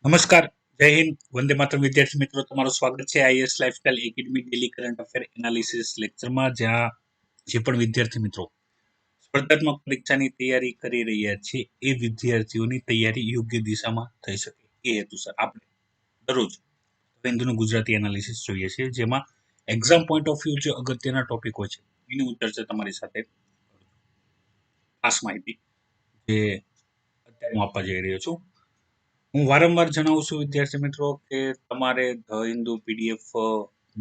નમસ્કાર, જય હિન્દ, વંદે માતરમ વિદ્યાર્થી મિત્રો, તમારું સ્વાગત છે IS lifestyle academy daily current affair analysis લેક્ચરમાં, જ્યાં જે પણ વિદ્યાર્થી મિત્રો સ્પર્ધાત્મક પરીક્ષાની તૈયારી કરી રહ્યા છે એ વિદ્યાર્થીઓની તૈયારી યોગ્ય દિશામાં થઈ શકે એ હેતુસર આપણે દરરોજ હિન્દુનું ગુજરાતી એનાલિસિસ જોઈએ છીએ, જેમાં એક્ઝામ પોઈન્ટ ઓફ વ્યૂ જે અગત્યના ટોપિકો છે એની હું ચર્ચા તમારી સાથે ખાસ માહિતી જે અત્યારે હું આપવા જઈ રહ્યો છું. હું વારંવાર જણાવું છું વિદ્યાર્થી મિત્રો કે તમારે ધ હિન્દુ પીડીએફ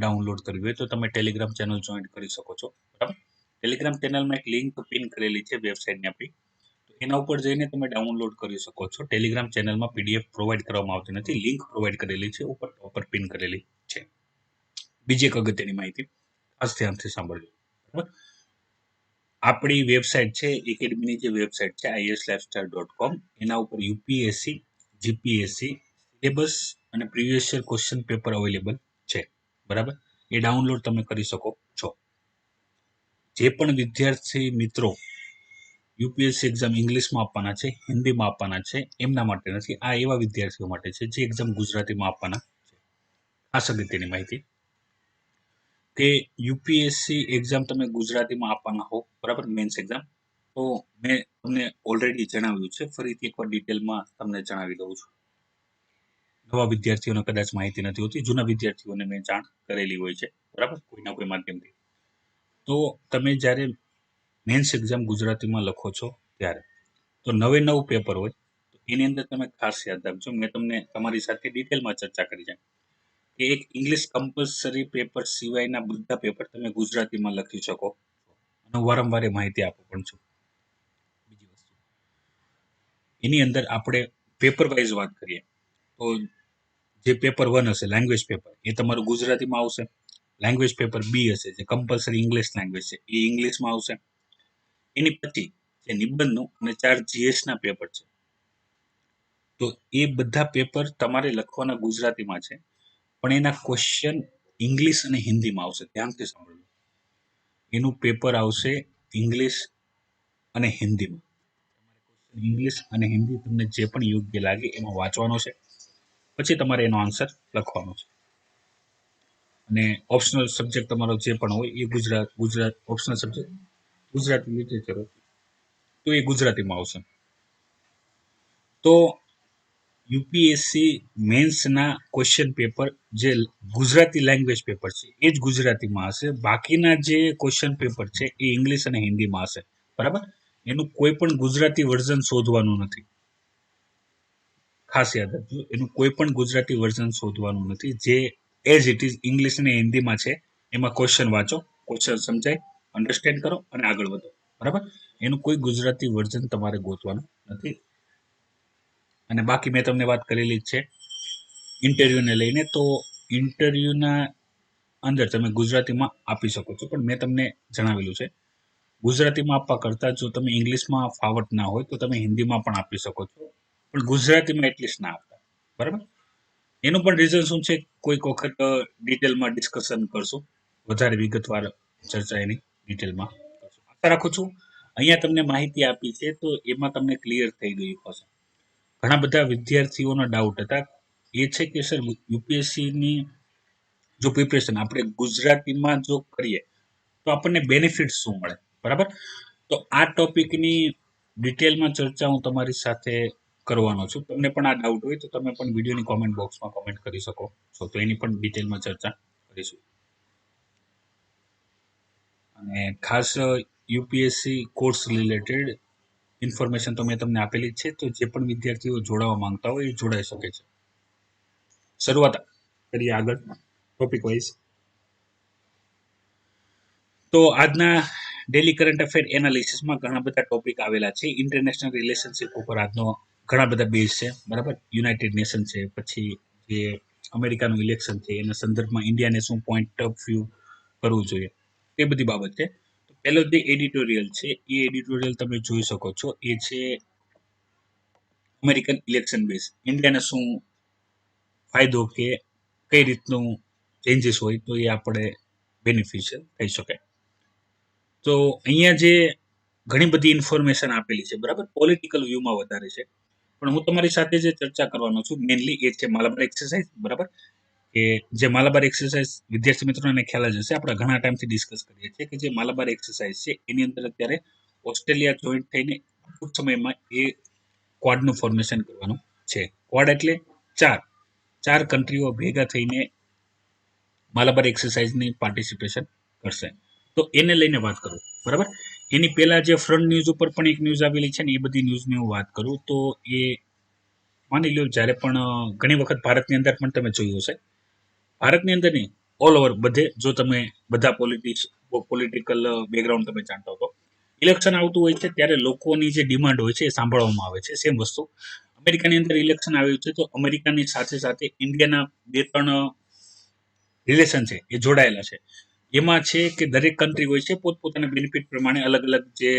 ડાઉનલોડ કરવી હોય તો તમે ટેલિગ્રામ ચેનલ જોઈન કરી શકો છો. બરાબર, ટેલિગ્રામ ચેનલમાં એક લિંક પિન કરેલી છે વેબસાઇટની આપણી, તો એના ઉપર જઈને તમે ડાઉનલોડ કરી શકો છો. ટેલિગ્રામ ચેનલમાં પીડીએફ પ્રોવાઈડ કરવામાં આવતી નથી, લિંક પ્રોવાઈડ કરેલી છે, ઉપર પિન કરેલી છે. બીજી એક અગત્યની માહિતી ખાસ ધ્યાનથી સાંભળજો. બરાબર, આપણી વેબસાઇટ છે એકેડમીની જે વેબસાઇટ છે islifestyle.com, એના ઉપર યુપીએસસી, જીપીએસસી સિલેબસ અને previous year question paper available છે. બરાબર, એ ડાઉનલોડ તમે કરી શકો છો. જે પણ વિદ્યાર્થી મિત્રો યુપીએસસી એક્ઝામ ઇંગ્લિશમાં આપવાના છે, હિન્દીમાં આપવાના છે, એમના માટે નથી, આ એવા વિદ્યાર્થીઓ માટે છે જે એક્ઝામ ગુજરાતીમાં આપવાના છે. ખાસ અગત્યની માહિતી કે યુપીએસસી એક્ઝામ તમે ગુજરાતીમાં આપવાના હો, બરાબર, મેન્સ એક્ઝામ, તો મેં તમને ઓલરેડી જણાવ્યું છે, ફરીથી એકવાર ડિટેલમાં તમને જણાવી દઉં છું. નવા વિદ્યાર્થીઓને કદાચ માહિતી નથી હોતી, જૂના વિદ્યાર્થીઓને મેં જાણ કરેલી હોય છે, બરાબર, કોઈના કોઈ માધ્યમથી. તો તમે જ્યારે મેન્સ એક્ઝામ ગુજરાતીમાં લખો છો ત્યારે તો નવ પેપર હોય, તો એની અંદર તમે ખાસ યાદ રાખજો, મેં તમને તમારી સાથે ડિટેલમાં ચર્ચા કરી છે કે એક ઇંગ્લિશ કમ્પલસરી પેપર સિવાયના બધા પેપર તમે ગુજરાતીમાં લખી શકો અને વારંવાર માહિતી આપો પણ છું. બીજી વસ્તુ, એની અંદર આપણે પેપર વાઇઝ વાત કરીએ તો જે પેપર 1 હશે લેંગ્વેજ પેપર, એ તમારું ગુજરાતીમાં આવશે. લેંગ્વેજ પેપર બી હશે જે કમ્પલસરી ઇંગ્લિશ લેંગ્વેજ છે, એ ઇંગ્લિશમાં આવશે. એની પછી જે નિબંધનું અને 4 જીએસના પેપર છે, તો એ બધા પેપર તમારે લખવાના ગુજરાતીમાં છે, પણ એના ક્વેશ્ચન ઇંગ્લિશ અને હિન્દીમાં આવશે. ધ્યાનથી સાંભળજો, એનું પેપર આવશે ઇંગ્લિશ અને હિન્દીમાં. ઇંગ્લિશ અને હિન્દી તમને જે પણ યોગ્ય લાગે એમાં વાંચવાનો છે, પછી તમારે એનો આન્સર લખવાનો છે. અને ઓપ્શનલ સબ્જેક્ટ તમારો જે પણ હોય એ Gujarat optional subject Gujarati literature તો એ ગુજરાતીમાં આવશે. તો યુપીએસસી મેન્સના ક્વેશ્ચન પેપર જે ગુજરાતી લેંગ્વેજ પેપર છે એ જ ગુજરાતીમાં હશે, બાકીના જે ક્વેશ્ચન પેપર છે એ ઇંગ્લિશ અને હિન્દીમાં હશે. બરાબર, એનું કોઈ પણ ગુજરાતી વર્ઝન શોધવાનું નથી. ખાસ યાદ રાખજો, એનું કોઈ પણ ગુજરાતી વર્ઝન શોધવાનું નથી. જે એઝ ઇટ ઇઝ ઇંગ્લિશ અને હિન્દીમાં છે એમાં ક્વેશ્ચન વાંચો, ક્વેશ્ચન સમજાય, અન્ડરસ્ટેન્ડ કરો અને આગળ વધો. બરાબર, એનું કોઈ ગુજરાતી વર્ઝન તમારે ગોતવાનું નથી. અને બાકી મેં તમને વાત કરેલી જ છે ઇન્ટરવ્યુને લઈને, તો ઇન્ટરવ્યુના અંદર તમે ગુજરાતીમાં આપી શકો છો, પણ મેં તમને જણાવેલું છે ગુજરાતીમાં આપવા કરતાં જો તમે ઇંગ્લિશમાં ફાવટ ના હોય તો તમે હિન્દીમાં પણ આપી શકો છો, પણ ગુજરાતીમાં એટલીસ્ટ ના આપતા. બરાબર, એનું પણ રીઝન શું છે કોઈક વખત ડિટેલમાં ડિસ્કશન કરશું, વધારે વિગતવાર ચર્ચા એની ડિટેલમાં કરશું. આશા રાખું છું અહીંયા તમને માહિતી આપી છે તો એમાં તમને ક્લિયર થઈ ગયું હશે. ઘણા બધા વિદ્યાર્થીઓના ડાઉટ હતા એ છે કે સર યુપીએસસીની જો પ્રિપરેશન આપણે ગુજરાતીમાં જો કરીએ તો આપણને બેનિફિટ શું મળે. બરાબર, તો આ ટોપિકની ડિટેલમાં ચર્ચા હું તમારી સાથે કરવાનો છું. તમને પણ આ ડાઉટ હોય તો તમે પણ વિડીયોની કોમેન્ટ બોક્સમાં કોમેન્ટ કરી શકો છો, તો એની પણ ડિટેલમાં ચર્ચા કરીશું. અને ખાસ યુપીએસસી કોર્સ રિલેટેડ ઇન્ફોર્મેશન તો મેં તમને આપેલી જ છે, તો જે પણ વિદ્યાર્થીઓ જોડાવા માંગતા હોય એ જોડાઈ શકે છે. શરૂઆત કરીએ આગળ ટોપિક વાઇઝ. તો આજના ડેલી કરંટ અફેર એનાલિસિસમાં ઘણા બધા ટોપિક આવેલા છે. ઇન્ટરનેશનલ રિલેશનશિપ ઉપર આજનો ઘણા બધા બેઝ છે. બરાબર, યુનાઇટેડ નેશન છે, પછી જે અમેરિકાનું ઇલેક્શન છે એના સંદર્ભમાં ઇન્ડિયાને શું પોઈન્ટ ઓફ વ્યૂ કરવું જોઈએ એ બધી બાબત છે. તો પહેલો જે એડિટોરિયલ છે એ એડિટોરિયલ તમે જોઈ શકો છો, એ છે અમેરિકન ઇલેક્શન બેઝ, ઇન્ડિયાને શું ફાયદો કે કઈ રીતનું ચેન્જીસ હોય તો એ આપણે બેનિફિશિયલ થઈ શકે. તો અહીંયા જે ઘણી બધી ઇન્ફોર્મેશન આપેલી છે, બરાબર, પોલિટિકલ વ્યૂમાં વધારે છે. પણ હું તમારી સાથે જે ચર્ચા કરવાનો છું મેનલી એ છે માલાબાર એક્સરસાઇઝ, બરાબર? કે જે માલાબાર એક્સરસાઇઝ વિદ્યાર્થી મિત્રોને ખ્યાલ જ હશે, આપણે ઘણા ટાઈમથી ડિસ્કસ કરીએ છીએ કે જે માલાબાર એક્સરસાઇઝ છે એની અંદર અત્યારે ઓસ્ટ્રેલિયા જોઈન્ટ થઈને ટૂંક સમયમાં એ ક્વાડનું ફોર્મેશન કરવાનું છે. ક્વાડ એટલે ચાર કન્ટ્રીઓ ભેગા થઈને માલાબાર એક્સરસાઇઝની પાર્ટિસિપેશન કરશે. તો એને લઈને વાત કરું, બરાબર? એની પહેલા જે ફ્રન્ટ ન્યૂઝ ઉપર પણ એક ન્યૂઝ આવેલી છે ને, એ બધી ન્યૂઝની હું વાત કરું તો એ માની લો જ્યારે પણ ઘણી વખત ભારતની અંદર પણ તમે જોયું હશે, ભારતની અંદર નહીં, ઓલ ઓવર બધે, જો તમે બધા પોલિટિકલ બેકગ્રાઉન્ડ તમે જાણતા હો તો ઇલેક્શન આવતું હોય છે ત્યારે લોકોની જે ડિમાન્ડ હોય છે એ સાંભળવામાં આવે છે. સેમ વસ્તુ અમેરિકાની અંદર ઇલેક્શન આવ્યું છે તો અમેરિકાની સાથે સાથે ઇન્ડિયાના 2-3 રિલેશન છે એ જોડાયેલા છે. એમાં છે કે દરેક કન્ટ્રી હોય છે પોતપોતાના બેનિફિટ પ્રમાણે અલગ અલગ જે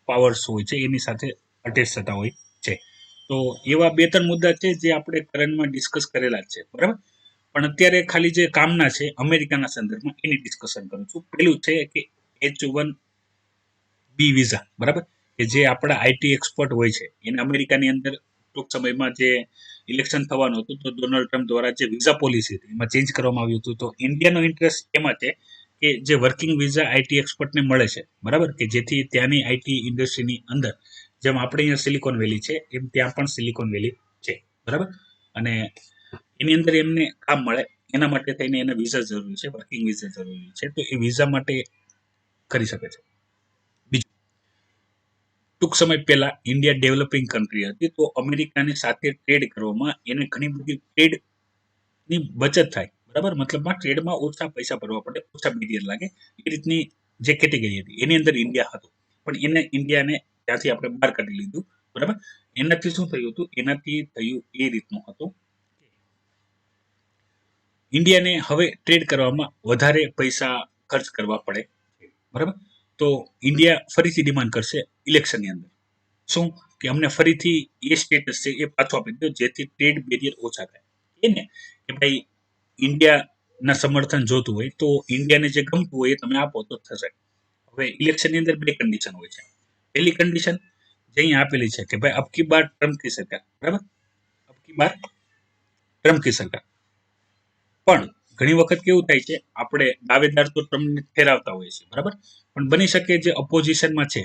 પાવર્સ હોય છે એની સાથે અટેચ થતા હોય છે. તો એવા 2-3 મુદ્દા છે જે આપણે કરંટમાં ડિસ્કસ કરેલા જ છે, બરાબર? પણ અત્યારે ખાલી જે કામના છે અમેરિકાના સંદર્ભમાં એની ડિસ્કશન કરું છું. પેલું છે કે H1B વિઝા, બરાબર? કે જે આપણા આઈટી એક્સપર્ટ હોય છે એને અમેરિકાની અંદર ટૂંક સમયમાં જે ઇલેક્શન થવાનું હતું તો ડોનાલ્ડ ટ્રમ્પ દ્વારા જે વિઝા પોલિસી હતી એમાં ચેન્જ કરવામાં આવ્યું હતું. તો ઇન્ડિયાનો ઇન્ટરેસ્ટ એમાં છે કે જે વર્કિંગ વિઝા આઈટી એક્સપર્ટને મળે છે, બરાબર? કે જેથી ત્યાંની આઈટી ઇન્ડસ્ટ્રીની અંદર જેમ આપણે અહીંયા સિલિકોન વેલી છે એમ ત્યાં પણ સિલિકોન વેલી છે, બરાબર? અને એની અંદર એમને કામ મળે એના માટે થઈને એને વિઝા જરૂરી છે, વર્કિંગ વિઝા જરૂરી છે. તો એ વિઝા માટે કરી શકે છે. બીજું, ટૂંક સમય પહેલા ઇન્ડિયા ડેવલપિંગ કન્ટ્રી હતી તો અમેરિકાની સાથે ટ્રેડ કરવામાં એને ઘણી બધી ટ્રેડની બચત થાય, બરાબર? મતલબમાં ટ્રેડમાં ઓછા પૈસા ભરવા પડે, ઓછા બેરિયર લાગે, એ રીતની જે કેટેગરી હતી એની અંદર ઇન્ડિયા હતું. પણ ઇન્ડિયાને ત્યાંથી આપણે બહાર કાઢી લીધું, બરાબર? એનાથી શું થયું હતું? એનાથી થયું એ રીતનું હતું, ઇન્ડિયાને હવે ટ્રેડ કરવામાં વધારે પૈસા ખર્ચ કરવા પડે, બરાબર? તો ઇન્ડિયા ફરીથી ડિમાન્ડ કરશે ઇલેક્શનની અંદર, શું કે અમને ફરીથી એ સ્ટેટસ છે એ પાછો આપી દો જેથી ટ્રેડ બેરિયર ઓછા થાય. એ ને કે ભાઈ ઇન્ડિયાના સમર્થન જોતું હોય તો ઇન્ડિયાને જે ગમતું હોય એ તમે આપો તો થશે. હવે ઇલેક્શનની અંદર 2 કન્ડિશન હોય છે. પહેલી કન્ડિશન જે અહીંયા આપેલી છે કે ભાઈ અબકી બાર ટ્રમ્પ કી સરકાર, બરાબર? અબકી બાર ટ્રમ્પ કી સરકાર. પણ ઘણી વખત કેવું થાય છે, આપણે દાવેદાર તો ટ્રમ્પને ઠેરાવતા હોઈએ છીએ, બરાબર? પણ બની શકે જે ઓપોઝિશનમાં છે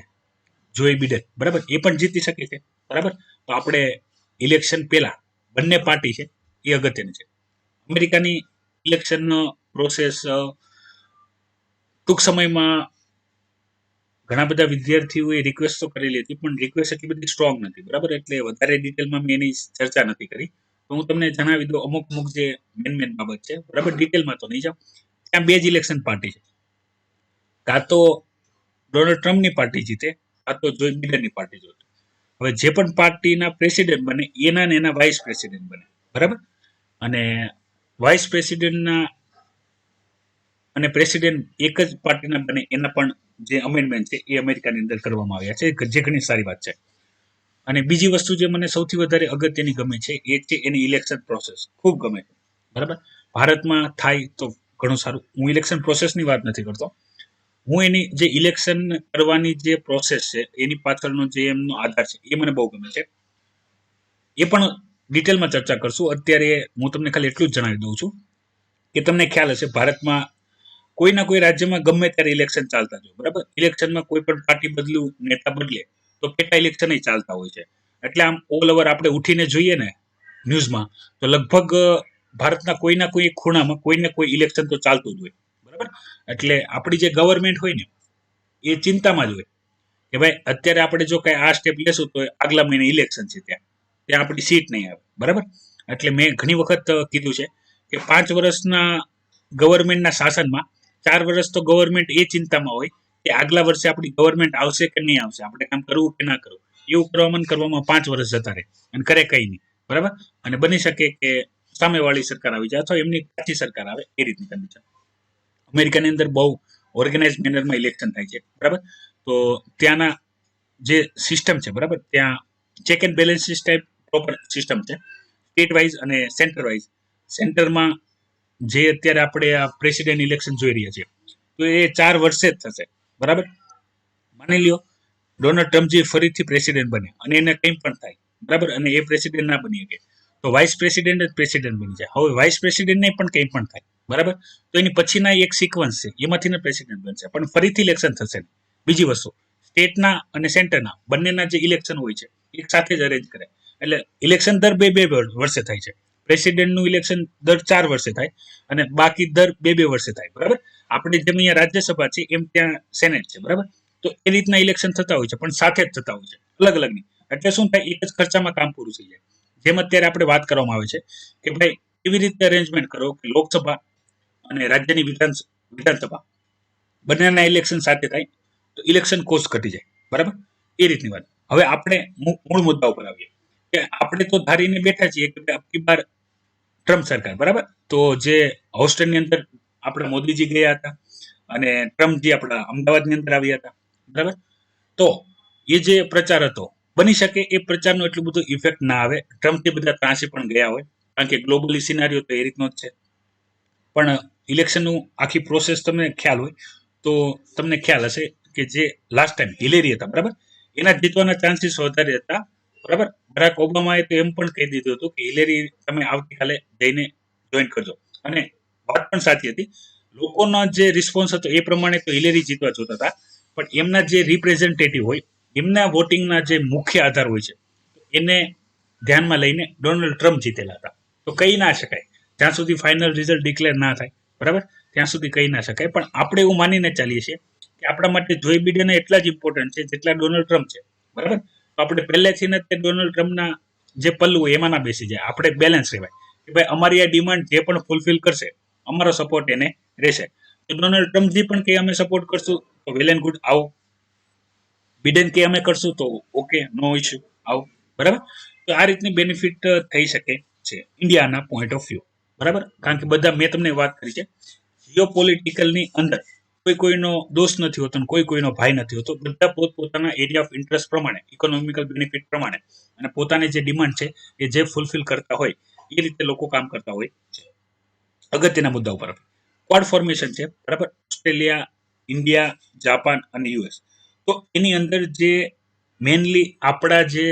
જોઈ બિડન, બરાબર, એ પણ જીતી શકે છે, બરાબર? તો આપણે ઇલેક્શન પહેલા બંને પાર્ટી છે એ અગત્યની છે. અમેરિકાની ઇલેક્શન પ્રોસેસ ટૂંક સમયમાં ઘણા બધા વિદ્યાર્થીઓએ રિક્વેસ્ટ તો કરેલી હતી પણ રિક્વેસ્ટ એટલી બધી સ્ટ્રોંગ નથી, બરાબર? એટલે વધારે ડિટેલમાં મેં એની ચર્ચા નથી કરી. તો હું તમને જણાવી દઉં અમુક જે મેન બાબત છે, બરાબર? ડિટેલમાં તો નહીં જાઉં. ત્યાં 2 જ ઇલેક્શન પાર્ટી છે, કાં તો ડોનાલ્ડ ટ્રમ્પની પાર્ટી જીતે કાં તો જો બિડનની પાર્ટી જીતે. હવે જે પણ પાર્ટીના પ્રેસિડેન્ટ બને એના ને એના વાઇસ પ્રેસિડેન્ટ બને, બરાબર? અને વાઇસ પ્રેસિડેન્ટના અને પ્રેસિડેન્ટ એક જ પાર્ટીના બને એના પણ જે અમેન્ડમેન્ટ છે એ અમેરિકાની અંદર કરવામાં આવ્યા છે, જે ઘણી સારી વાત છે. અને બીજી વસ્તુ જે મને સૌથી વધારે અગત્યની ગમે છે એ છે એની ઇલેક્શન પ્રોસેસ, ખૂબ ગમે છે, બરાબર? ભારતમાં થાય તો ઘણું સારું. હું ઇલેક્શન પ્રોસેસની વાત નથી કરતો, હું એની જે ઇલેક્શન કરવાની જે પ્રોસેસ છે એની પાછળનો જે એમનો આધાર છે એ મને બહુ ગમે છે. એ પણ ડિટેલમાં ચર્ચા કરશું. અત્યારે હું તમને ખાલી એટલું જ જણાવી દઉં છું કે તમને ખ્યાલ હશે ભારતમાં કોઈના કોઈ રાજ્યમાં ગમે ત્યારે ઇલેક્શન ચાલતા હોય, બરાબર? ઇલેક્શનમાં કોઈ પણ પાર્ટી બદલું, નેતા બદલે તો પેટા ઇલેક્શન ચાલતા હોય છે. એટલે આમ ઓલ ઓવર આપણે ઉઠીને જોઈએ ને ન્યૂઝમાં તો લગભગ ભારતના કોઈના કોઈ ખૂણામાં કોઈને કોઈ ઇલેક્શન તો ચાલતું જ હોય, બરાબર? એટલે આપણી જે ગવર્મેન્ટ હોય ને એ ચિંતામાં જ હોય કે ભાઈ અત્યારે આપણે જો કઈ આ સ્ટેપ લેશું તો આગલા મહિને ઇલેક્શન છે, ત્યાં આપણી સીટ નહીં આવે, બરાબર? એટલે મેં ઘણી વખત કીધું છે કે 5 વર્ષના ગવર્મેન્ટના શાસનમાં 4 વર્ષ તો ગવર્મેન્ટ એ ચિંતામાં હોય કે આગલા વર્ષે આપણી ગવર્મેન્ટ આવશે કે નહીં આવશે, આપણે કામ કરવું કે ના કરવું, એવું કરવામાં 5 વર્ષ જતા રહે અને કરે કઈ નહીં, બરાબર? અને બની શકે કે સામેવાળી સરકાર આવી જાય અથવા એમની પાછી સરકાર આવે, એ રીતની કન્ડિશન. અમેરિકાની અંદર બહુ ઓર્ગેનાઇઝ મેનરમાં ઇલેક્શન થાય છે, બરાબર? તો ત્યાંના જે સિસ્ટમ છે, બરાબર, ત્યાં check and બેલેન્સીસ type proper system છે, સ્ટેટ વાઇઝ અને સેન્ટર વાઇઝ. સેન્ટરમાં જે અત્યારે આપણે આ પ્રેસિડેન્ટ ઇલેક્શન જોઈ રહ્યા છીએ તો એ 4 વર્ષે જ થશે, બરાબર? માની લ્યો ડોનાલ્ડ ટ્રમ્પ જે ફરીથી પ્રેસિડેન્ટ બને અને એને કંઈ પણ થાય બરાબર, અને એ પ્રેસિડેન્ટ ના બની શકે તો વાઇસ પ્રેસિડેન્ટ જ પ્રેસિડેન્ટ બની જાય. હવે વાઇસ પ્રેસિડેન્ટ નહીં પણ કંઈ પણ થાય, બરાબર, તો એની પછીના એક સિક્વન્સ છે એમાંથી પ્રેસિડેન્ટ બનશે, પણ ફરીથી ઇલેક્શન થશે. બીજી વસ્તુ, સ્ટેટના અને સેન્ટરના બંનેના જે ઇલેક્શન હોય છે એક સાથે જ અરેન્જ કરે, એટલે ઇલેક્શન દર બે વર્ષે થાય છે. પ્રેસિડેન્ટનું ઇલેક્શન દર 4 વર્ષે થાય અને બાકી દર બે વર્ષે થાય, બરાબર. આપણે જેમ અહીંયા રાજ્યસભા છે એમ ત્યાં સેનેટ છે, બરાબર. તો એ રીતના ઇલેક્શન થતા હોય છે, પણ સાથે જ થતા હોય છે, અલગ અલગ નહીં. એટલે શું થાય, એક જ ખર્ચામાં કામ પૂરું થઈ જાય. જેમ અત્યારે આપણે વાત કરવામાં આવે છે કે ભાઈ એવી રીતે અરેન્જમેન્ટ કરો કે લોકસભા અને રાજ્યની વિધાનસભા બંનેના ઇલેક્શન સાથે થાય તો ઇલેક્શન કોસ્ટ ઘટી જાય, બરાબર. એ રીતની વાત. હવે આપણે મૂળ મુદ્દા ઉપર આવીએ કે આપણે તો ધારીને બેઠા છીએ કે અબકી બાર ટ્રમ્પ સરકાર, બરાબર. તો જે હોસ્ટેલની અંદર આપણે મોદીજી ગયા હતા અને ટ્રમ્પજી આપણા અમદાવાદની અંદર આવ્યા હતા, બરાબર. તો એ જે પ્રચાર હતો, બની શકે એ પ્રચારનો એટલું બધું ઇફેક્ટ ના આવે, ટ્રમ્પથી બધા ત્રાસી પણ ગયા હોય, કારણ કે ગ્લોબલી સિનારીઓ તો એ રીતનો જ છે. પણ ઇલેક્શનનું આખી પ્રોસેસ તમને ખ્યાલ હોય તો તમને ખ્યાલ હશે કે જે લાસ્ટ ટાઈમ હિલેરી હતા, બરાબર, એના જીતવાના ચાન્સીસ વધારે હતા, બરાબર. બરાક ઓબામાએ તો એમ પણ કહી દીધું હતું કે હિલેરી તમે આવતીકાલે જઈને જોઈન કરજો, અને વાત પણ સાચી હતી. લોકોનો જે રિસ્પોન્સ હતો એ પ્રમાણે તો હિલેરી જીતવા જોતા હતા, પણ એમના જે રિપ્રેઝેન્ટેટિવ હોય, એમના વોટિંગના જે મુખ્ય આધાર હોય છે, એને ધ્યાનમાં લઈને ડોનાલ્ડ ટ્રમ્પ જીતેલા હતા. તો કહી ના શકાય જ્યાં સુધી ફાઇનલ રિઝલ્ટ ડિક્લેર ના થાય, બરાબર, ત્યાં સુધી કહી ના શકાય. પણ આપણે એવું માનીને ચાલીએ છીએ કે આપણા માટે જોઈ બિડેન એટલા જ ઇમ્પોર્ટન્ટ છે જેટલા ડોનાલ્ડ ટ્રમ્પ છે, બરાબર. તો આપણે પહેલેથી જ ડોનાલ્ડ ટ્રમ્પના જે પલ્લું હોય એમાં ના બેસી જાય, આપણે બેલેન્સ રહેવાય કે ભાઈ અમારી આ ડિમાન્ડ જે પણ ફૂલફિલ કરશે અમારો સપોર્ટ એને રહેશે. તો ડોનાલ્ડ ટ્રમ્પ જે પણ કે અમે સપોર્ટ કરશું તો વેલ એન્ડ ગુડ, આવો. બિડેન કે અમે કરશું તો ઓકે, નો ઇશ્યુ, આવો, બરાબર. તો આ રીતની બેનિફિટ થઈ શકે છે ઇન્ડિયાના પોઈન્ટ ઓફ વ્યૂ, બરાબર. કારણ કે બધા મેં તમને વાત કરી છે જીઓ પોલિટિકલની અંદર કોઈ કોઈનો દોષ નથી હોતો, કોઈ કોઈનો ભાઈ નથી હોતો. બધા પોતપોતાના એરિયા ઓફ ઇન્ટરેસ્ટ પ્રમાણે, ઇકોનોમિકલ બેનિફિટ પ્રમાણે અને પોતાની જે ડિમાન્ડ છે એ જે ફૂલફિલ કરતા હોય એ રીતે લોકો કામ કરતા હોય છે. અગત્યના મુદ્દા ઉપર ક્વાડ ફોર્મેશન છે, બરાબર. ઓસ્ટ્રેલિયા, ઇન્ડિયા, જાપાન અને યુએસ. તો એની અંદર જે મેનલી આપણા જે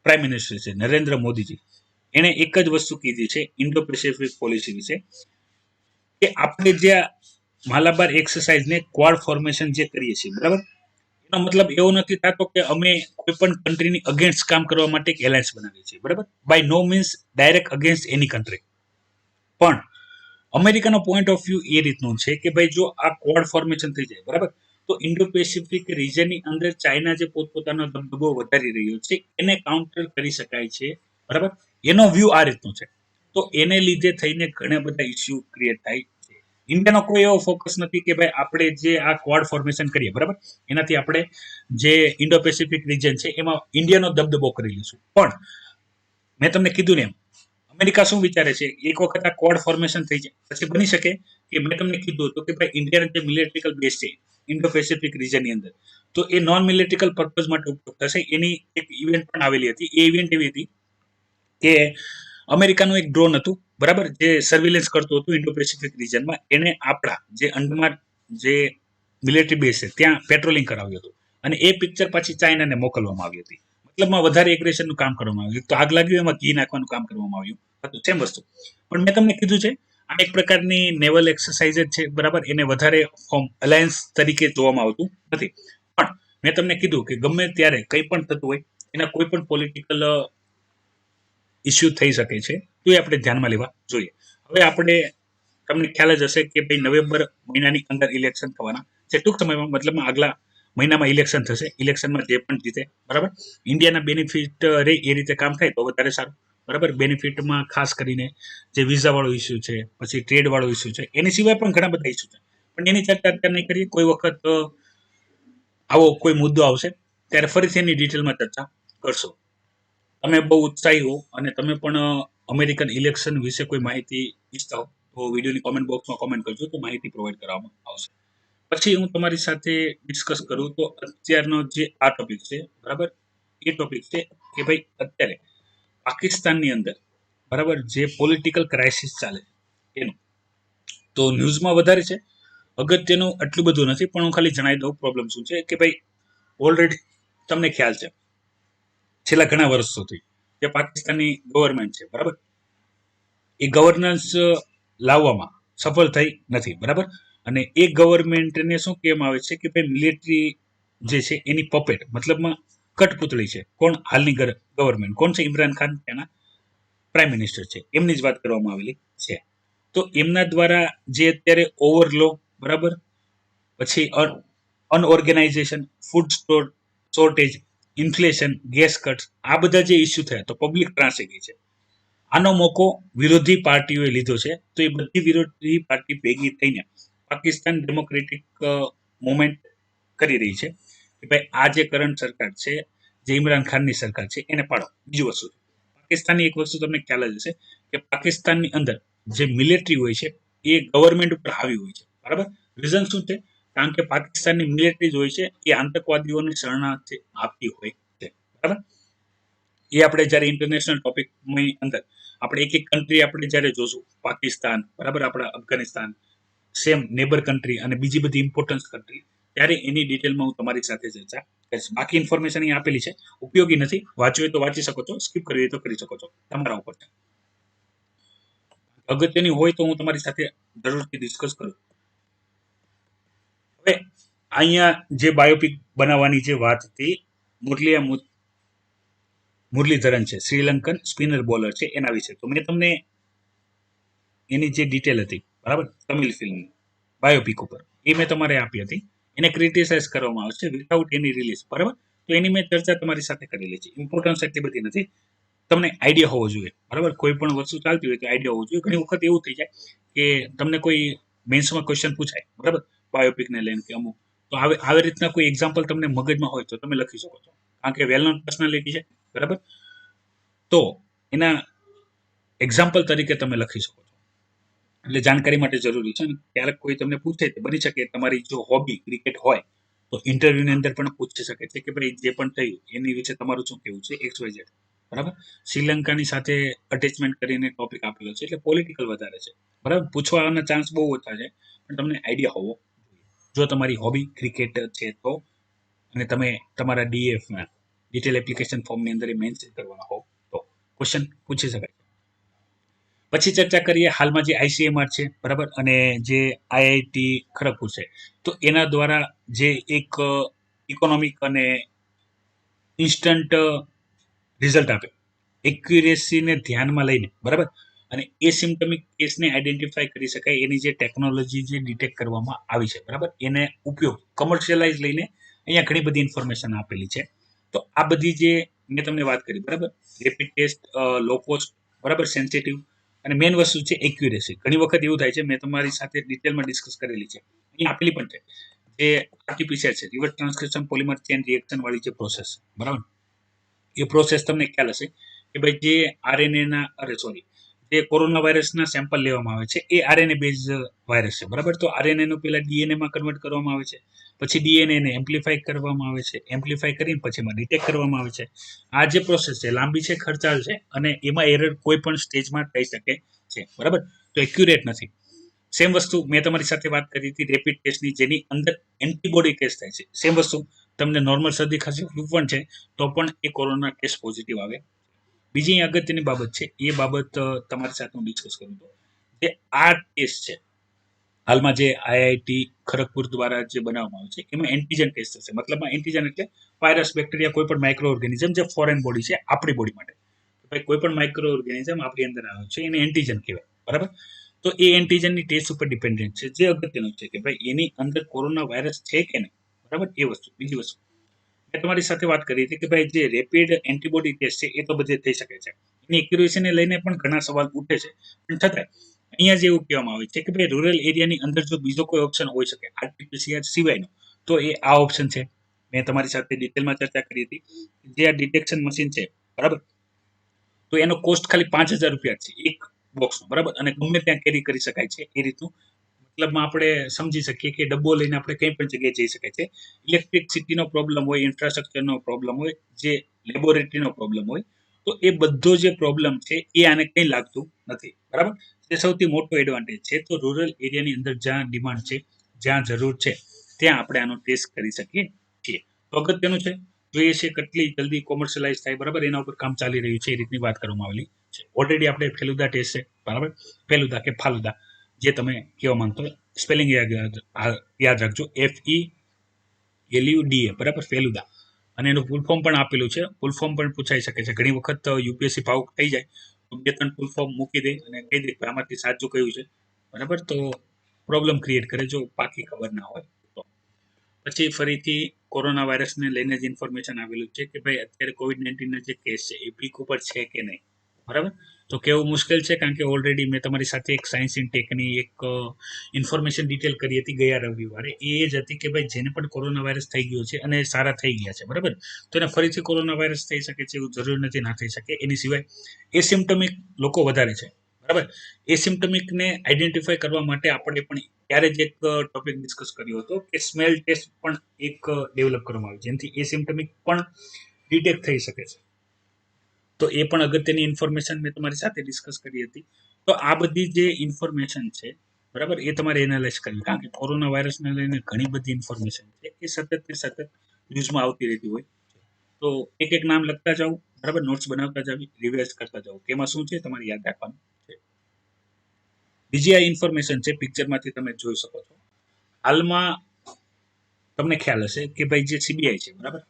પ્રાઇમ મિનિસ્ટર છે નરેન્દ્ર મોદીજી, એને એક જ વસ્તુ કીધી છે ઇન્ડો પેસિફિક પોલિસી વિશે, કે આપણે જે માલાબાર એક્સરસાઇઝને ક્વાડ ફોર્મેશન જે કરીએ છીએ, બરાબર, એનો મતલબ એવો નથી થતો કે અમે કોઈ પણ કન્ટ્રીની અગેન્સ્ટ કામ કરવા માટે એક એલાયન્સ બનાવીએ છીએ, બરાબર. By no means direct against any country. પણ અમેરિકાનો પોઈન્ટ ઓફ વ્યૂ એ રીતનું છે કે ભાઈ જો આ ક્વાડ ફોર્મેશન થઈ જાય, બરાબર, તો ઇન્ડો પેસિફિક રિજનની અંદર ચાઇના જે પોતપોતાનો દબદબો વધારી રહ્યો છે એને કાઉન્ટર કરી શકાય છે, બરાબર. એનો વ્યૂ આ રીતનો છે. તો એને લીધે થઈને ઘણા બધા ઇસ્યુ ક્રિએટ થાય છે. ઇન્ડિયાનો કોઈ એવો ફોકસ નથી કે ભાઈ આપણે જે આ ક્વાડ ફોર્મેશન કરીએ, બરાબર, એનાથી આપણે જે ઇન્ડો પેસિફિક રિજન છે એમાં ઇન્ડિયાનો દબદબો કરી લઈશું. પણ મેં તમને કીધું ને એમ, અમેરિકા શું વિચારે છે, એક વખત આ ક્વાડ ફોર્મેશન થઈ જાય પછી બની શકે કે મેં તમને કીધું હતું કે ભાઈ ઇન્ડિયાના જે મિલિટરીકલ બેઝ છે ઇન્ડો પેસિફિક રિજનની અંદર, તો એ નોન મિલિટરીકલ પર્પઝ માટે ઉપયોગ થશે. એની એક ઇવેન્ટ પણ આવેલી હતી. એ ઇવેન્ટ એવી હતી કે અમેરિકાનું એક ડ્રોન હતું, બરાબર, જે સર્વેલન્સ કરતું હતું ઇન્ડો પેસિફિક રિજનમાં. એને આપણા જે અંડમાન જે મિલિટરી બેઝ છે ત્યાં પેટ્રોલિંગ કરાવ્યું હતું, અને એ પિક્ચર પાછી ચાઇનાને મોકલવામાં આવી હતી. મતલબમાં વધારે એગ્રેશનનું કામ કરવામાં આવ્યું. તો આગ લાગ્યું એમાં ઘી નાખવાનું કામ કરવામાં આવ્યું હતું, સેમ વસ્તુ. પણ મેં તમને કીધું છે આ એક પ્રકારની નેવલ એક્સરસાઇઝ જ છે, બરાબર. એને વધારે ફોર્મ અલાયન્સ તરીકે જોવામાં આવતું નથી. પણ મેં તમને કીધું કે ગમે ત્યારે કંઈ પણ થતું હોય એના કોઈ પણ પોલિટિકલ ઇસ્યુ થઈ શકે છે, તો એ આપણે ધ્યાનમાં લેવા જોઈએ. હવે આપણે તમને ખ્યાલ જ હશે કે ભાઈ નવેમ્બર મહિનાની અંદર ઇલેક્શન થવાના છે, ટૂંક સમયમાં, મતલબમાં આગલા મહિનામાં ઇલેક્શન થશે. ઇલેક્શનમાં જે પણ જીતે, બરાબર, ઇન્ડિયાના બેનિફિટ રે એ રીતે કામ થાય તો વધારે સારું, બરાબર. બેનિફિટમાં ખાસ કરીને જે વિઝા વાળો ઇસ્યુ છે, પછી ટ્રેડ વાળો ઇસ્યુ છે, એની સિવાય પણ ઘણા બધા ઇસ્યુ છે, પણ એની ચર્ચા અત્યારે નહીં કરીએ. કોઈ વખત આવો કોઈ મુદ્દો આવશે ત્યારે ફરીથી એની ડિટેલમાં ચર્ચા કરશો. તમે બહુ ઉત્સાહી હો અને તમે પણ અમેરિકન ઇલેક્શન વિશે કોઈ માહિતી ઈચ્છતા હો તો વિડીયોની કોમેન્ટ બોક્સમાં કોમેન્ટ કરજો, તો માહિતી પ્રોવાઈડ કરવામાં આવશે. પછી હું તમારી સાથે ડિસ્કસ કરું તો અત્યારનો જે આ ટોપિક છે, બરાબર, એ ટોપિક છે કે ભાઈ અત્યારે પાકિસ્તાનની અંદર, બરાબર, જે પોલિટિકલ ક્રાઇસિસ ચાલે એનું તો ન્યૂઝમાં વધારે છે. અગત્યનું એટલું બધું નથી, પણ હું ખાલી જણાવી દઉં પ્રોબ્લેમ શું છે કે ભાઈ ઓલરેડી તમને ખ્યાલ છે છેલ્લા ઘણા વર્ષોથી જે પાકિસ્તાનની ગવર્મેન્ટ છે, બરાબર, એ ગવર્નન્સ લાવવામાં સફળ થઈ નથી, બરાબર. અને એ ગવર્મેન્ટને શું કહેવામાં આવે છે કે ભાઈ મિલિટરી જે છે એની પપેટ, મતલબમાં કઠપુતળી છે. કોણ? હાલની ગવર્મેન્ટ કોણ છે? ઇમરાન ખાન એના પ્રાઇમ મિનિસ્ટર છે, એમની જ વાત કરવામાં આવેલી છે. તો એમના દ્વારા જે અત્યારે ઓવરલો, બરાબર, પછી unorganization, food shortage, inflation, gas cut, આ બધા જે ઇસ્યુ થયા તો પબ્લિક ત્રાસી ગઈ છે. આનો મોકો વિરોધી પાર્ટીઓએ લીધો છે. તો એ બધી વિરોધી પાર્ટી ભેગી થઈને પાકિસ્તાન ડેમોક્રેટિક મુવમેન્ટ કરી રહી છે કે ભાઈ આ જે કરંટ સરકાર છે, જે ઇમરાન ખાનની સરકાર છે, એને પાડો. બીજું વસ્તુ, પાકિસ્તાનની એક વસ્તુ તમને ખ્યાલ જ હશે કે પાકિસ્તાનની અંદર જે મિલિટરી હોય છે એ ગવર્મેન્ટ ઉપર હાવી હોય છે, બરાબર. રીઝન શું છે? કારણ કે પાકિસ્તાનની મિલિટરી હોય છે એ આતંકવાદીઓને શરણાર્થી આપતી હોય છે, બરાબર. એ આપણે જ્યારે ઇન્ટરનેશનલ ટોપિકની અંદર આપણે એક એક કન્ટ્રી આપણે જ્યારે જોશું, પાકિસ્તાન, બરાબર, આપણા અફઘાનિસ્તાન, સેમ નેબર કન્ટ્રી અને બીજી બધી ઇમ્પોર્ટન્સ કન્ટ્રી, ત્યારે એની ડિટેલમાં હું તમારી સાથે ચર્ચા કરીશ. બાકી ઇન્ફોર્મેશન અહીં આપેલી છે, ઉપયોગી નથી. વાંચવું હોય તો વાંચી શકો છો, સ્કીપ કરવી હોય તો કરી શકો છો, તમારા ઉપર છે. અગત્યની હોય તો હું તમારી સાથે જરૂરથી ડિસ્કસ કરું. હવે અહીંયા જે બાયોપિક બનાવવાની જે વાત હતી, મુરલીધરન છે, શ્રીલંકન સ્પિનર બોલર છે, એના વિશે તો મેં તમને એની જે ડિટેલ હતી, બરાબર, તમિલ ફિલ્મ બાયોપિક ઉપર, એ મેં તમારે આપી હતી. એને ક્રિટિસાઇઝ કરવામાં આવશે વિધાઉટ એની રિલીઝ, બરાબર. તો એની મેં ચર્ચા તમારી સાથે કરેલી છે. ઇમ્પોર્ટન્સ એટલી બધી નથી, તમને આઈડિયા હોવો જોઈએ, બરાબર. કોઈ પણ વસ્તુ ચાલતી હોય તો આઈડિયા હોવો જોઈએ. ઘણી વખત એવું થઈ જાય કે તમને કોઈ મેન્સમાં ક્વેશ્ચન પૂછાય, બરાબર, બાયોપિકને લઈને કે અમુક, તો આવી રીતના કોઈ એક્ઝામ્પલ તમને મગજમાં હોય તો તમે લખી શકો છો, કારણ કે વેલ નોન પર્સનાલિટી છે, બરાબર. તો એના એક્ઝામ્પલ તરીકે તમે લખી શકો છો. એટલે જાણકારી માટે જરૂરી છે. ક્યારેક કોઈ તમને પૂછે તો બની શકે તમારી જો હોબી ક્રિકેટ હોય તો ઇન્ટરવ્યુની અંદર પણ પૂછી શકે છે કે ભાઈ જે પણ થયું એની વિશે તમારું શું કેવું છે, XYZ, બરાબર. શ્રીલંકાની સાથે અટેચમેન્ટ કરીને ટોપિક આપેલો છે, એટલે પોલિટિકલ વધારે છે, બરાબર. પૂછવાના ચાન્સ બહુ ઓછા છે, પણ તમને આઈડિયા હોવો જોઈએ. જો તમારી હોબી ક્રિકેટ છે તો, અને તમે તમારા ડીએફમાં ડિટેલ એપ્લિકેશન ફોર્મની અંદર મેન્શન કરવાના હો તો ક્વેશ્ચન પૂછી શકાય. પછી ચર્ચા કરીએ હાલમાં જે ICMR છે, બરાબર, અને જે IIT ખડગપુર છે, તો એના દ્વારા જે એક ઇકોનોમિક અને ઇન્સ્ટન્ટ રિઝલ્ટ આપે, એક્યુરેસીને ધ્યાનમાં લઈને, બરાબર, અને એસિમ્ટમિક કેસને આઈડેન્ટિફાઈ કરી શકાય એની જે ટેકનોલોજી જે ડિટેક્ટ કરવામાં આવી છે, બરાબર, એને ઉપયોગ કમર્શિયલાઇઝ લઈને અહીંયા ઘણી બધી ઇન્ફોર્મેશન આપેલી છે. તો આ બધી જે મેં તમને વાત કરી, બરાબર, રેપિડ ટેસ્ટ, લો કોસ્ટ, બરાબર, સેન્સિટિવ, અને મેઇન વસ્તુ છે એક્યુરેસી. ઘણી વખત એવું થાય છે, મેં તમારી સાથે ડિટેલમાં ડિસ્કસ કરેલી છે, અહીં આપેલી પણ છે, જે RT-PCR છે, reverse transcription polymer chain reaction વાળી જે પ્રોસેસ, બરાબર, એ પ્રોસેસ તમને ખ્યાલ હશે કે ભાઈ જે જે કોરોના વાયરસના સેમ્પલ લેવામાં આવે છે એ RNA બેઝ વાયરસ છે, બરાબર. તો RNA નું પેલા DNA માં કન્વર્ટ કરવામાં આવે છે, પછી DNA ને એમ્પ્લિફાય કરવામાં આવે છે, એમ્પ્લિફાય કરીને પછી એમાં ડિટેક્ટ કરવામાં આવે છે. આ જે પ્રોસેસ છે લાંબી છે, ખર્ચાળ છે, અને એમાં એરર કોઈ પણ સ્ટેજમાં થઈ શકે છે, બરાબર. તો એક્યુરેટ નથી. સેમ વસ્તુ મેં તમારી સાથે વાત કરી હતી રેપિડ ટેસ્ટની, જેની અંદર એન્ટીબોડી ટેસ્ટ થાય છે. સેમ વસ્તુ તમને નોર્મલ શરદી ખાંસી ફ્લૂ પણ છે તો પણ એ કોરોના ટેસ્ટ પોઝિટિવ આવે. બીજી અગત્યની બાબત છે, એ બાબત તમારી સાથે હું ડિસ્કસ કરું તો, જે આ ટેસ્ટ છે હાલમાં જે IIT ખડગપુર દ્વારા જે બનાવવામાં આવે છે, એમાં એન્ટીજન ટેસ્ટ થશે. મતલબમાં એન્ટીજન એટલે વાયરસ, બેક્ટેરિયા, કોઈ પણ માઇક્રો ઓર્ગેનિઝમ જે ફોરેન બોડી છે આપણી બોડી માટે, ભાઈ કોઈ પણ માઇક્રો ઓર્ગેનિઝમ આપણી અંદર આવે છે એને એન્ટીજન કહેવાય, બરાબર. તો એ એન્ટીજનની ટેસ્ટ ઉપર ડિપેન્ડન્ટ છે, જે અગત્યનું છે કે ભાઈ એની અંદર કોરોના વાયરસ છે કે નહીં, બરાબર. એ વસ્તુ. બીજી વસ્તુ મેં તમારી સાથે વાત કરી હતી કે ભાઈ જે રેપિડ એન્ટીબોડી ટેસ્ટ છે એ તો બધે થઈ શકે છે, એની એક્યુરેસીને લઈને પણ ઘણા સવાલ ઉઠે છે, પણ છતાં અહીંયા જે એવું કહેવામાં આવે છે કે ભાઈ રૂરલ એરિયાની અંદર જો બીજો કોઈ ઓપ્શન હોઈ શકે RT-PCR સિવાયનો, તો એ આ ઓપ્શન છે. મેં તમારી સાથે ડિટેલમાં ચર્ચા કરી હતી. જે આ ડિટેક્શન મશીન છે, બરાબર, તો એનો કોસ્ટ ખાલી 5,000 રૂપિયા છે એક બોક્સનો, બરાબર, અને ગમે ત્યાં કેરી કરી શકાય છે એ રીતનું. મતલબમાં આપણે સમજી શકીએ કે ડબ્બો લઈને આપણે કઈ પણ જગ્યાએ જઈ શકાય છે. ઇલેક્ટ્રિસિટીનો પ્રોબ્લેમ હોય, ઇન્ફ્રાસ્ટ્રક્ચરનો પ્રોબ્લેમ હોય, જે લેબોરેટરીનો પ્રોબ્લેમ હોય, તો એ બધો જે પ્રોબ્લેમ છે એ આને કંઈ લાગતું નથી, બરાબર. એ સૌથી મોટો એડવાન્ટેજ છે. તો રૂરલ એરિયાની અંદર જ્યાં ડિમાન્ડ છે, જ્યાં જરૂર છે, ત્યાં આપણે આનો ટેસ્ટ કરી શકીએ છીએ. તો અગત્યનું છે. જોઈએ છે કેટલી જલ્દી કોમર્શિયલાઇઝ થાય, બરાબર, એના ઉપર કામ ચાલી રહ્યું છે, એ રીતની વાત કરવામાં આવેલી છે. ઓલરેડી આપણે ફેલુદા ટેસ્ટ છે, બરાબર, ફેલુદા કે ફાલુદા જે તમે કહેવા માંગતો હોય, સ્પેલિંગ યાદ રાખજો, FELUDA, બરાબર, ફેલુદા. અને એનું ફૂલ ફોર્મ પણ આપેલું છે, ફૂલ ફોર્મ પણ પૂછાઈ શકે છે. ઘણી વખત યુપીએસસી ભાવ થઈ જાય તો 2-3 ફૂલ ફોર્મ મૂકી દે અને કહી દે કે આમાંથી સાચું કયું છે, બરાબર, તો પ્રોબ્લેમ ક્રિએટ કરે જો પાકી ખબર ના હોય તો. પછી ફરીથી કોરોના વાયરસને લઈને જ ઇન્ફોર્મેશન આવેલું છે કે ભાઈ અત્યારે COVID-19 જે કેસ છે એ પીક ઉપર છે કે નહીં, બરાબર. તો કેવું મુશ્કેલ છે, કારણ કે ઓલરેડી મેં તમારી સાથે એક સાયન્સ ઇન ટેકની એક ઇન્ફોર્મેશન ડિટેલ કરી હતી ગયા રવિવારે. એ જ હતી કે ભાઈ જેને પણ કોરોના વાયરસ થઈ ગયો છે અને સારા થઈ ગયા છે, બરાબર, તો એને ફરીથી કોરોના વાયરસ થઈ શકે છે એવું જરૂરી નથી, ના થઈ શકે. એની સિવાય એસિમ્પ્ટોમિક લોકો વધારે છે, બરાબર. એસિમ્પ્ટોમિકને આઈડેન્ટિફાઈ કરવા માટે આપણે પણ ત્યારે જ એક ટોપિક ડિસ્કસ કર્યો હતો કે સ્મેલ ટેસ્ટ પણ એક ડેવલપ કરવામાં આવે, જેનાથી એસિમ્પ્ટોમિક પણ ડિટેક્ટ થઈ શકે છે. તો એ પણ અગત્યની ઇન્ફોર્મેશન મેં તમારી સાથે ડિસ્કસ કરી હતી. તો આ બધી જે ઇન્ફોર્મેશન છે, બરાબર, એ તમારે એનાલાઇઝ કરવી, કારણ કે કોરોના વાયરસને લઈને ઘણી બધી ઇન્ફોર્મેશન છે એ સતત ને સતત ન્યૂઝમાં આવતી રહેતી હોય. તો એક એક નામ લખતા જાઓ, બરાબર, નોટ્સ બનાવતા જાવ, રિવાઇઝ કરતા જાઓ કે એમાં શું છે તમારે યાદ રાખવાનું છે. બીજી આ ઇન્ફોર્મેશન છે, પિક્ચરમાંથી તમે જોઈ શકો છો. હાલમાં તમને ખ્યાલ હશે કે ભાઈ જે સીબીઆઈ છે, બરાબર,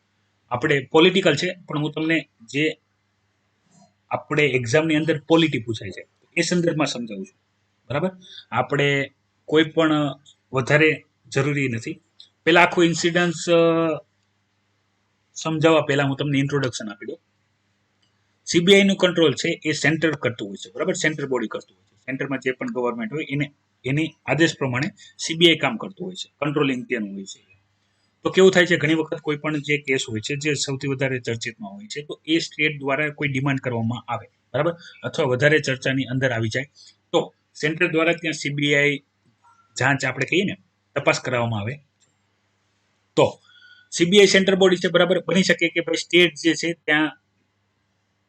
આપણે પોલિટિકલ છે, પણ હું તમને જે આપણે એક્ઝામની અંદર પોલિટી પૂછાય છે એ સંદર્ભમાં સમજાવું છું, બરાબર. આપણે કોઈ પણ વધારે જરૂરી નથી. પેલા આખું ઇન્સિડન્સ સમજાવવા પહેલા હું તમને ઇન્ટ્રોડક્શન આપી દઉં. સીબીઆઈ નું કંટ્રોલ છે એ સેન્ટર કરતું હોય છે, બરાબર, સેન્ટર બોડી કરતું હોય છે. સેન્ટરમાં જે પણ ગવર્મેન્ટ હોય એની આદેશ પ્રમાણે સીબીઆઈ કામ કરતું હોય છે, કંટ્રોલિંગ તેનું હોય છે. તો કેવું થાય છે, ઘણી વખત કોઈ પણ જે કેસ હોય છે જે સૌથી વધારે ચર્ચિતમાં હોય છે, તો એ સ્ટેટ દ્વારા કોઈ ડિમાન્ડ કરવામાં આવે, બરાબર, અથવા વધારે ચર્ચાની અંદર આવી જાય તો સેન્ટર દ્વારા ત્યાં સીબીઆઈ જાંચ આપણે કહીએ ને, તપાસ કરાવવામાં આવે. તો સીબીઆઈ સેન્ટર બોડી છે, બરાબર. બની શકે કે ભાઈ સ્ટેટ જે છે ત્યાં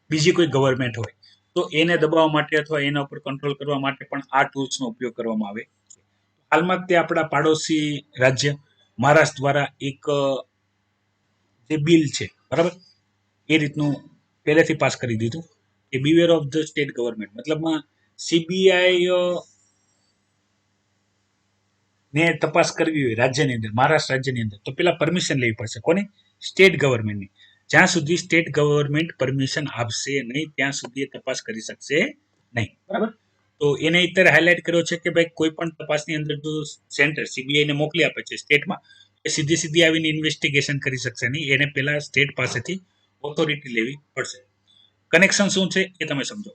બીજી કોઈ ગવર્મેન્ટ હોય તો એને દબાવવા માટે અથવા એના ઉપર કંટ્રોલ કરવા માટે પણ આ ટૂલ્સનો ઉપયોગ કરવામાં આવે. હાલમાં તે આપણા પાડોશી રાજ્ય મહારાષ્ટ્ર દ્વારા એક જે બિલ છે, બરાબર, એ રીતનું પહેલેથી પાસ કરી દીધું કે beware of the state government, મતલબમાં સીબીઆઈ ને તપાસ કરવી હોય રાજ્યની અંદર, મહારાષ્ટ્ર રાજ્યની અંદર, તો પેલા પરમિશન લેવી પડશે. કોની? સ્ટેટ ગવર્મેન્ટની. જ્યાં સુધી સ્ટેટ ગવર્મેન્ટ પરમિશન આપશે નહીં ત્યાં સુધી તપાસ કરી શકશે નહીં, બરાબર. તો એને અત્યારે હાઇલાઇટ કર્યો છે કે ભાઈ કોઈ પણ તપાસની અંદર જો સેન્ટર સીબીઆઈ ને મોકલી આપે છે સ્ટેટમાં, એ સીધી આવીને ઇન્વેસ્ટિગેશન કરી શકશે નહીં, એને પહેલા સ્ટેટ પાસેથી ઓથોરિટી લેવી પડશે. કનેક્શન શું છે એ તમે સમજો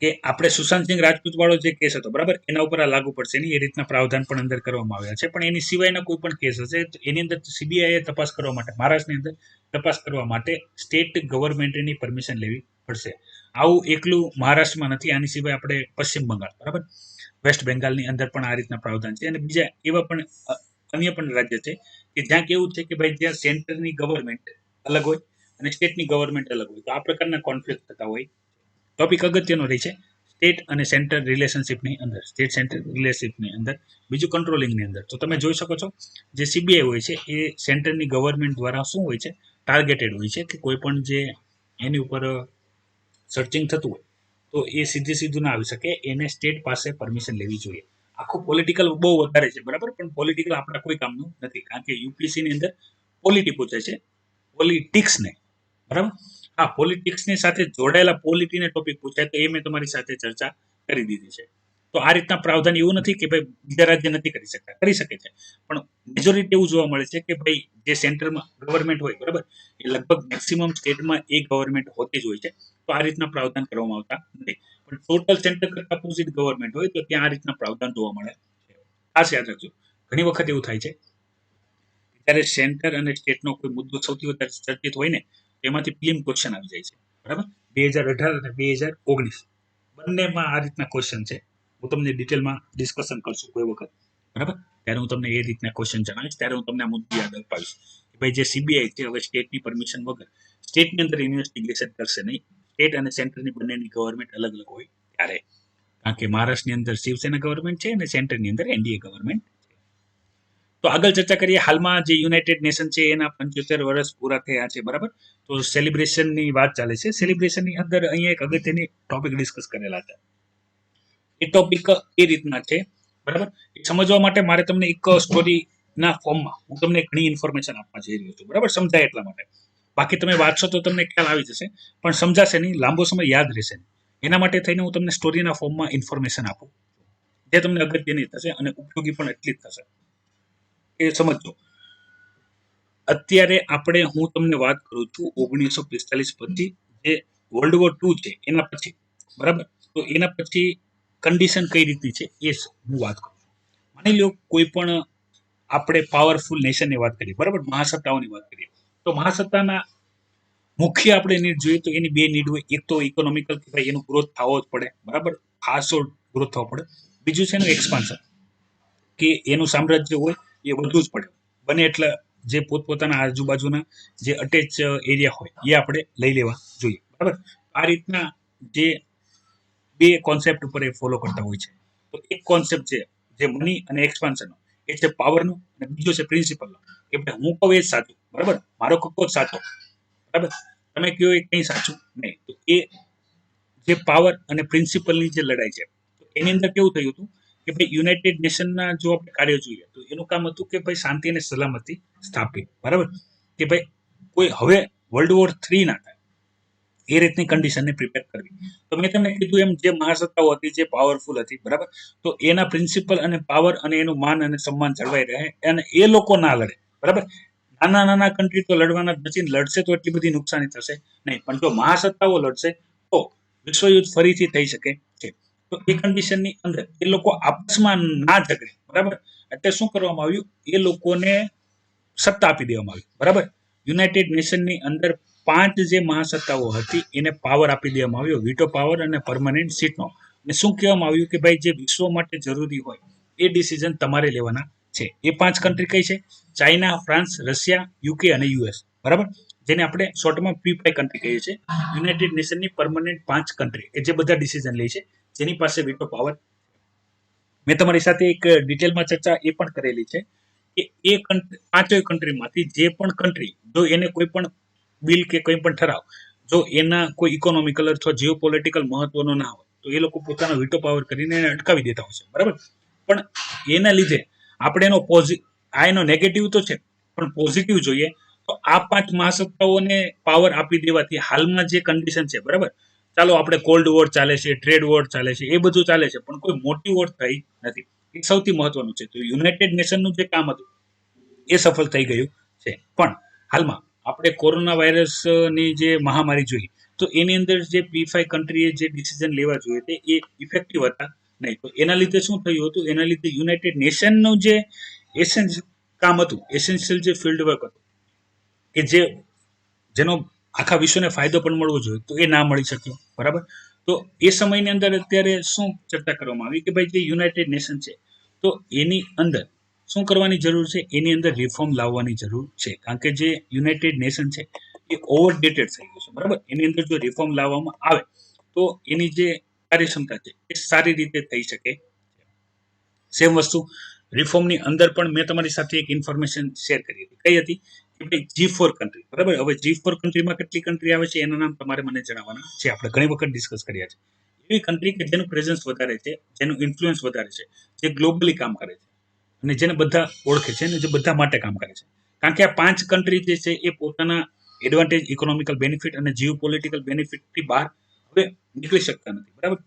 કે આપણે સુશાંતસિંહ રાજપૂત વાળો જે કેસ હતો, બરાબર, એના ઉપર આ લાગુ પડશે નહીં, એ રીતના પ્રાવધાન પણ અંદર કરવામાં આવ્યા છે. પણ એની સિવાયના કોઈ પણ કેસ હશે તો એની અંદર સીબીઆઈએ તપાસ કરવા માટે, મહારાષ્ટ્રની અંદર તપાસ કરવા માટે સ્ટેટ ગવર્મેન્ટની પરમિશન લેવી પડશે. આવું એકલું મહારાષ્ટ્રમાં નથી, આની સિવાય આપણે પશ્ચિમ બંગાળ, બરાબર, વેસ્ટ બેંગાલની અંદર પણ આ રીતના પ્રાવધાન છે. અને બીજા એવા પણ અન્ય પણ રાજ્ય છે કે જ્યાં કેવું છે કે ભાઈ જ્યાં સેન્ટરની ગવર્મેન્ટ અલગ હોય અને સ્ટેટની ગવર્મેન્ટ અલગ હોય, તો આ પ્રકારના કોન્ફ્લિક્ટ થતા હોય. ટોપિક અગત્યનો રહે છે સ્ટેટ અને સેન્ટર રિલેશનશિપની અંદર, સ્ટેટ સેન્ટર રિલેશનશિપની અંદર. બીજું કંટ્રોલિંગની અંદર તો તમે જોઈ શકો છો જે સીબીઆઈ હોય છે એ સેન્ટરની ગવર્મેન્ટ દ્વારા શું હોય છે, ટાર્ગેટેડ હોય છે કે કોઈ પણ જે એની ઉપર સર્ચિંગ થતું હોય તો એ સીધું ના આવી શકે, એને સ્ટેટ પાસે પરમિશન લેવી જોઈએ. આખું પોલિટિકલ બહુ વધારે છે, બરાબર, પણ પોલિટિકલ આપણા કોઈ કામનું નથી, કારણ કે યુપીએસસી ની અંદર પોલિટી પૂછે છે, પોલિટિક્સ ને, બરાબર. હા, પોલિટિક્સની સાથે જોડાયેલા પોલિટીના ટોપિક પૂછાય તો એ મેં તમારી સાથે ચર્ચા કરી દીધી છે. તો આ રીતના પ્રાવધાન એવું નથી કે ભાઈ બીજા રાજ્ય નથી કરી શકતા, કરી શકે છે, પણ મેજોરિટી એવું જોવા મળે છે કે ભાઈ જે સેન્ટરમાં ગવર્મેન્ટ હોય, બરાબર, એ લગભગ મેક્સિમમ સ્ટેટમાં એ ગવર્મેન્ટ હોતી જ હોય છે. તો આ રીતના પ્રાવધાન કરવામાં આવતા નથી. પણ ટોટલ સેન્ટર કરતા પોઝિટ ગવર્મેન્ટ હોય તો ત્યાં આ રીતના પ્રાવધાન જોવા મળે છે. ખાસ યાદ રાખજો, ઘણી વખત એવું થાય છે ત્યારે સેન્ટર અને સ્ટેટનો કોઈ મુદ્દો સૌથી વધારે ચર્ચિત હોય ને એમાંથી પીએમ ક્વેશ્ચન આવી જાય છે, બરાબર. 2018 અને 2019 બંનેમાં આ રીતના ક્વેશ્ચન છે. હું તમને ડિટેલમાં ડિસ્કશન કરશું કોઈ વખત, બરાબર, ત્યારે હું તમને એ રીતના ક્વેશ્ચન જણાવીશ, ત્યારે હું તમને આ મુદ્દો યાદ અપાવીશ કે ભાઈ જે સીબીઆઈ છે હવે સ્ટેટની પરમિશન વગર સ્ટેટની અંદર ઇન્વેસ્ટિગેશન કરશે નહીં, સ્ટેટ અને સેન્ટરની બંનેની ગવર્મેન્ટ અલગ અલગ હોય ત્યારે. કારણ કે મહારાષ્ટ્રની અંદર શિવસેના ગવર્મેન્ટ છે અને સેન્ટરની અંદર એનડીએ ગવર્મેન્ટ છે. તો આગળ ચર્ચા કરીએ. હાલમાં જે યુનાઇટેડ નેશન છે એના 75 વર્ષ પૂરા થયા છે, બરાબર. તો સેલિબ્રેશનની વાત ચાલે છે. સેલિબ્રેશનની અંદર અહીંયા એક અગત્યની ટોપિક ડિસ્કસ કરેલા છે. એ ટોપિક એ રીતના છે, બરાબર. એ સમજવા માટે મારે તમને એક સ્ટોરીના ફોર્મમાં હું તમને ઘણી ઇન્ફોર્મેશન આપવા જઈ રહ્યો છું, બરાબર, સમજાય એટલા માટે. બાકી તમે વાંચશો તો તમને ખ્યાલ આવી જશે, પણ સમજાશે નહીં, લાંબો સમય યાદ રહેશે નહીં. એના માટે થઈને હું તમને સ્ટોરીના ફોર્મમાં ઇન્ફોર્મેશન આપું, જે તમને અગત્યની થશે અને ઉપયોગી પણ એટલી જ થશે. એ સમજો. અત્યારે હું તમને વાત કરું છું 1945 પછી, જે વર્લ્ડ વોર 2 છે એના પછી, બરાબર. તો એના પછી કન્ડિશન કઈ રીતની છે એ હું વાત કરું છું. માની લો કોઈ પણ આપણે પાવરફુલ નેશનની વાત કરીએ, બરાબર, મહાસત્તાઓની વાત કરીએ, તો મહાસત્તાના મુખ્ય આપણે નીડ જોઈએ તો એની બે નીડ હોય. એક તો ઇકોનોમિકલ, કે ભાઈ એનું ગ્રોથ થવો જ પડે, બરાબર, ખાસો ગ્રોથ થવો પડે. બીજું છે એનું એક્સપાન્શન, કે એનું સામ્રાજ્ય હોય એ વધુ જ પડે, બને એટલે જે પોતપોતાના આજુબાજુના જે અટેચ એરિયા હોય એ આપણે લઈ લેવા જોઈએ, બરાબર. આ રીતના જે બે કોન્સેપ્ટ ઉપર એ ફોલો કરતા હોય છે. તો એક કોન્સેપ્ટ છે જે મની અને એક્સપાન્શનનો, એ છે પાવરનો, અને બીજો છે પ્રિન્સિપલનો, કે ભાઈ હું કહું એ જ સાચું, બરાબર, મારો કક્કો જ સાચો, બરાબર, તમે કહો એ કંઈ સાચું નહીં. તો એ જે પાવર અને પ્રિન્સિપલની જે લડાઈ છે, તો એની અંદર કેવું થયું હતું કે ભાઈ યુનાઇટેડ નેશનના જો આપણે કાર્ય જોઈએ તો એનું કામ હતું કે ભાઈ શાંતિ અને સલામતી સ્થાપિત, બરાબર, કે ભાઈ કોઈ હવે વર્લ્ડ વોર 3 ના થાય એ રીતની કન્ડિશનને પ્રિપેર કરવી. તો મેં તમને કીધું એમ જે મહાસત્તાઓ હતી, જે પાવરફુલ હતી, બરાબર, તો એના પ્રિન્સિપલ અને પાવર અને એનું માન અને સન્માન જળવાઈ રહે, અને એ લોકો ના લડે, બરાબર. નાના નાના કન્ટ્રી તો લડવાના જ નથી, લડશે તો એટલી બધી નુકસાની થશે નહીં, પણ જો મહાસત્તાઓ લડશે તો વિશ્વયુદ્ધ ફરીથી થઈ શકે છે. તો એ કન્ડિશનની અંદર એ લોકો આપસમાં ના ઝઘડે, બરાબર, એટલે શું કરવામાં આવ્યું, એ લોકોને સત્તા આપી દેવામાં આવી, બરાબર. યુનાઇટેડ નેશનની અંદર 5 જે મહાસત્તાઓ હતી એને પાવર આપી દેવામાં આવ્યો, વીટો પાવર અને પરમાનન્ટ સીટનો. અને શું કહેવામાં આવ્યું કે ભાઈ જે વિશ્વ માટે જરૂરી હોય એ ડિસિઝન તમારે લેવાના છે. એ 5 કન્ટ્રી કઈ છે? ચાઇના, ફ્રાન્સ, રશિયા, યુકે અને યુએસ, બરાબર, જેને આપણે શોર્ટમાં P5 કન્ટ્રી કહીએ છીએ. યુનાઇટેડ નેશનની પરમાનન્ટ 5 કન્ટ્રી કે જે બધા ડિસિઝન લે છે, જેની પાસે વીટો પાવર. મેં તમારી સાથે એક ડિટેલમાં ચર્ચા એ પણ કરેલી છે કે એ પાંચેય કન્ટ્રીમાંથી જે પણ કન્ટ્રી જો એને કોઈ પણ બિલ કે કંઈ પણ ઠરાવ જો એના કોઈ ઇકોનોમિકલ અથવા જીઓ પોલિટિકલ મહત્વનો ના હોય તો એ લોકો પોતાનો વીટો પાવર કરીને એને અટકાવી દેતા હોય છે, બરાબર. પણ એના લીધે આપણે એનો નેગેટિવ તો છે, પણ પોઝિટિવ જોઈએ તો આ 5 મહાસત્તાઓને પાવર આપી દેવાથી હાલમાં જે કન્ડિશન છે, બરાબર, ચાલો આપણે કોલ્ડ વોર ચાલે છે, ટ્રેડ વોર ચાલે છે, એ બધું ચાલે છે, પણ કોઈ મોટી વોર થઈ નથી. એ સૌથી મહત્વનું છે. તો યુનાઇટેડ નેશનનું જે કામ હતું એ સફળ થઈ ગયું છે. પણ હાલમાં આપણે કોરોના વાયરસની જે મહામારી જોઈ તો એની અંદર જે P5 કન્ટ્રીએ જે ડિસિઝન લેવા જોઈએ તે એ ઇફેક્ટિવ હતા નહીં. તો એના લીધે શું થયું હતું, એના લીધે યુનાઇટેડ નેશનનું જે એસેન્શિયલ કામ હતું, એસેન્શિયલ જે ફિલ્ડ વર્ક હતું, કે જેનો આખા વિશ્વને ફાયદો પણ મળવો જોઈએ તો એ ના મળી શક્યો, બરાબર. તો એ સમયની અંદર અત્યારે શું ચર્ચા કરવામાં આવી કે ભાઈ જે યુનાઇટેડ નેશન છે તો એની અંદર શું કરવાની જરૂર છે, એની અંદર રિફોર્મ લાવવાની જરૂર છે. કારણ કે જે યુનાઇટેડ નેશન છે એ ઓવરડેટેડ થઈ ગયું છે, બરાબર. એની અંદર જો રિફોર્મ લાવવામાં આવે તો એની જે કાર્યક્ષમતા છે એ સારી રીતે થઈ શકે. સેમ વસ્તુ રિફોર્મની અંદર પણ મેં તમારી સાથે એક ઇન્ફોર્મેશન શેર કરી હતી. કઈ હતી કે ભાઈ G4 કન્ટ્રી, બરાબર. હવે G4 કન્ટ્રીમાં કેટલી કન્ટ્રી આવે છે એના નામ તમારે મને જણાવવાના છે. આપણે ઘણી વખત ડિસ્કસ કર્યા છે. એવી કન્ટ્રી કે જેનું પ્રેઝન્સ વધારે છે, જેનું ઇન્ફ્લુઅન્સ વધારે છે, જે ગ્લોબલી કામ કરે છે અને જેને બધા ઓળખે છે અને જે બધા માટે કામ કરે છે. કારણ કે આ 5 કન્ટ્રી જે છે એ પોતાના એડવાન્ટેજ, ઇકોનોમિકલ બેનિફિટ અને જીઓ પોલિટિકલ બેનિફિટથી બહાર હવે નીકળી શકતા નથી, બરાબર.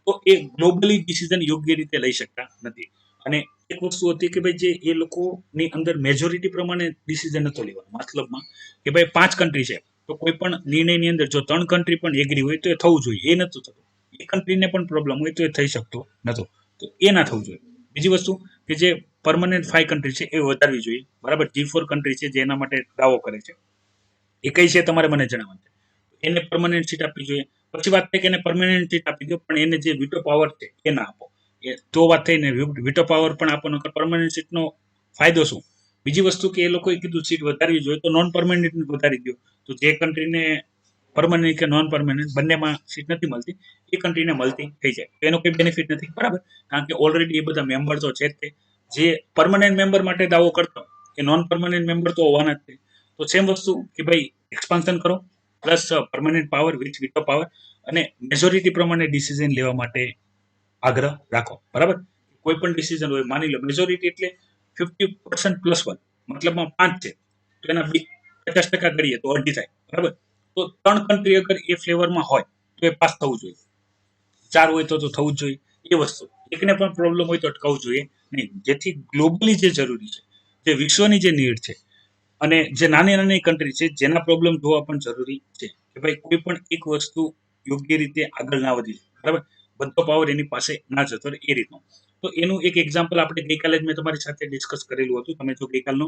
તો એ ગ્લોબલી ડિસિઝન યોગ્ય રીતે લઈ શકતા નથી. અને એક વસ્તુ હતી કે ભાઈ જે એ લોકોની અંદર મેજોરિટી પ્રમાણે ડિસિઝન નતો લેવાનો. મતલબમાં કે ભાઈ 5 કન્ટ્રી છે તો કોઈ પણ નિર્ણયની અંદર જો 3 કન્ટ્રી પણ એગ્રી હોય તો એ થવું જોઈએ, એ નતું થતું. એ કન્ટ્રીને પણ પ્રોબ્લેમ હોય તો એ થઈ શકતો નતો, તો એ ના થવું જોઈએ. બીજી વસ્તુ કે જે પરમનન્ટ 5 કન્ટ્રી છે એ વધારવી જોઈએ, બરાબર. G4 કન્ટ્રી છે જે એના માટે દાવો કરે છે, એ કઈ છે તમારે મને જણાવવાનું છે. એને પરમનન્ટ સીટ આપવી જોઈએ. પછી વાત થઈ કે એને પરમનન્ટ સીટ આપી દો, પણ એને જે વીટો પાવર છે એ ના આપો. એ તો વાત થઈને વીટો પાવર પણ આપવાનો, પરમનન્ટ સીટનો ફાયદો શું? બીજી વસ્તુ કે એ લોકોએ કીધું સીટ વધારવી જોઈએ તો નોન પરમનન્ટ વધારી દો. તો જે કન્ટ્રીને પરમનન્ટ કે નોન પરમનન્ટ બંનેમાં સીટ નથી મળતી એ કન્ટ્રીને મળતી થઈ જાય, તો એનો કોઈ બેનિફિટ નથી, બરાબર. કારણ કે ઓલરેડી એ બધા મેમ્બર તો છે જ તે. જે પરમનન્ટ મેમ્બર માટે દાવો કરતો એ નોન પરમનન્ટ મેમ્બર તો હોવાના જ છે. તો સેમ વસ્તુ કે ભાઈ એક્સપાન્શન કરો plus permanent power with veto power અને મેજોરિટી પ્રમાણે ડિસિઝન લેવા માટે આગ્રહ રાખો. બરાબર, કોઈ પણ ડિસિઝન હોય, માની લો મેજોરિટી એટલે 50% પ્લસ 1, મતલબમાં 5 છે તો એના 50% કરીએ તો અડધી થાય. બરાબર, તો 3 કન્ટ્રી અગર એ ફ્લેવરમાં હોય તો એ પાસ થવું જોઈએ. 4 હોય તો થવું જ જોઈએ. એ વસ્તુ એકને પણ પ્રોબ્લેમ હોય તો અટકાવવું જોઈએ નહીં, જેથી ગ્લોબલી જે જરૂરી છે, જે વિશ્વની જે નીડ છે, અને જે નાની નાની કન્ટ્રી છે જેના પ્રોબ્લેમ જોવા પણ જરૂરી છે કે ભાઈ કોઈ પણ એક વસ્તુ યોગ્ય રીતે આગળ ના વધી જાય. બરાબર, બધો પાવર એની પાસે ના જતો રહે એ રીતનો. તો એનું એક એક્ઝામ્પલ આપણે ગઈકાલે જ મેં તમારી સાથે ડિસ્કસ કરેલું હતું. તમે જો ગઈકાલનો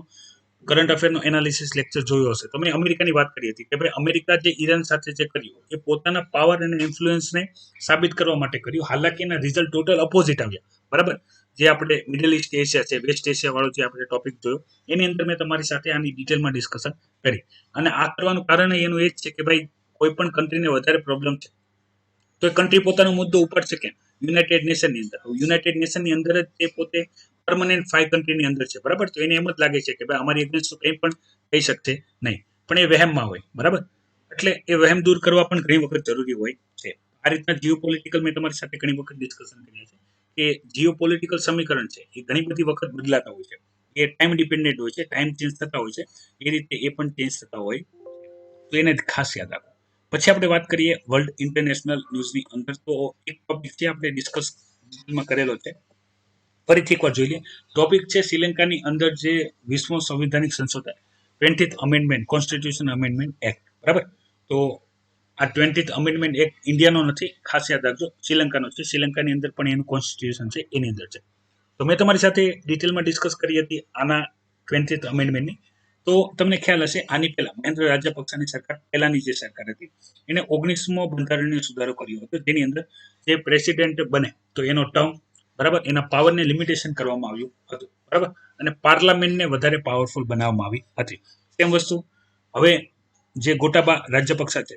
કરંટ અફેરનો એનાલિસિસ લેક્ચર જોયો હશે, તમે અમેરિકાની વાત કરી હતી કે ભાઈ અમેરિકા જે ઈરાન સાથે જે કર્યું એ પોતાના પાવર અને ઇન્ફ્લુઅન્સને સાબિત કરવા માટે કર્યું. હાલાકી એના રિઝલ્ટ ટોટલ અપોઝિટ આવ્યા. બરાબર, જે આપણે મિડલ ઇસ્ટ એશિયા છે, વેસ્ટ એશિયા વાળો જે આપણે ટોપિક જોયો, એની અંદર મેં તમારી સાથે આની ડિટેલમાં ડિસ્કશન કરી. અને આ કરવાનું કારણ એનું એ જ છે કે ભાઈ કોઈ પણ કન્ટ્રીને વધારે પ્રોબ્લેમ છે તો એ કન્ટ્રી પોતાનો મુદ્દો ઉપાડશે કે યુનાઇટેડ નેશનની અંદર. યુનાઇટેડ નેશનની અંદર જ તે પોતે પરમનન્ટ 5 કન્ટ્રીની અંદર છે. બરાબર, તો એને એમ જ લાગે છે કે ભાઈ અમારી એગેન્સ્ટ કંઈ પણ થઈ શકશે નહીં, પણ એ વહેમમાં હોય. બરાબર, એટલે એ વહેમ દૂર કરવા પણ ઘણી વખત જરૂરી હોય છે. આ રીતના જીઓ પોલિટિકલ મેં તમારી સાથે ઘણી વખત ડિસ્કશન કર્યા છે કે જીઓ પોલિટિકલ સમીકરણ છે એ ઘણી બધી વખત બદલાતા હોય છે. એ ટાઈમ ડિપેન્ડન્ટ હોય છે, ટાઈમ ચેન્જ થતા હોય છે, એ રીતે એ પણ ચેન્જ થતા હોય, તો એને ખાસ યાદ રાખો. પછી આપણે વાત કરીએ વર્લ્ડ ઇન્ટરનેશનલ ન્યૂઝની અંદર, તો એક ટોપિક છે આપણે ડિસ્કસ કરેલો છે, ફરીથી એકવાર જોઈ લઈએ. ટોપિક છે શ્રીલંકાની અંદર જે વિશ્વ સંવિધાનિક સંશોધન 20th amendment constitution amendment act. બરાબર, તો આ 20th અમેન્ડમેન્ટ એક્ટ ઇન્ડિયાનો નથી, ખાસ યાદ રાખજો, શ્રીલંકાનો છે. શ્રીલંકાની અંદર પણ એનું કોન્સ્ટિટ્યુશન છે, એની અંદર છે. તો મેં તમારી સાથે ડિટેલમાં ડિસ્કસ કરી હતી આના 20th અમેન્ડમેન્ટની. તો તમને ખ્યાલ હશે આની પહેલા મહેન્દ્ર રાજપક્ષાની સરકાર, પહેલાની જે સરકાર હતી, એને 19મો બંધારણીય સુધારો કર્યો હતો, જેની અંદર જે પ્રેસિડેન્ટ બને તો એનો ટર્મ, બરાબર, એના પાવરને લિમિટેશન કરવામાં આવ્યું હતું. બરાબર, અને પાર્લામેન્ટને વધારે પાવરફુલ બનાવવામાં આવી હતી. તેમ વસ્તુ હવે જે ગોટાબા રાજપક્ષા છે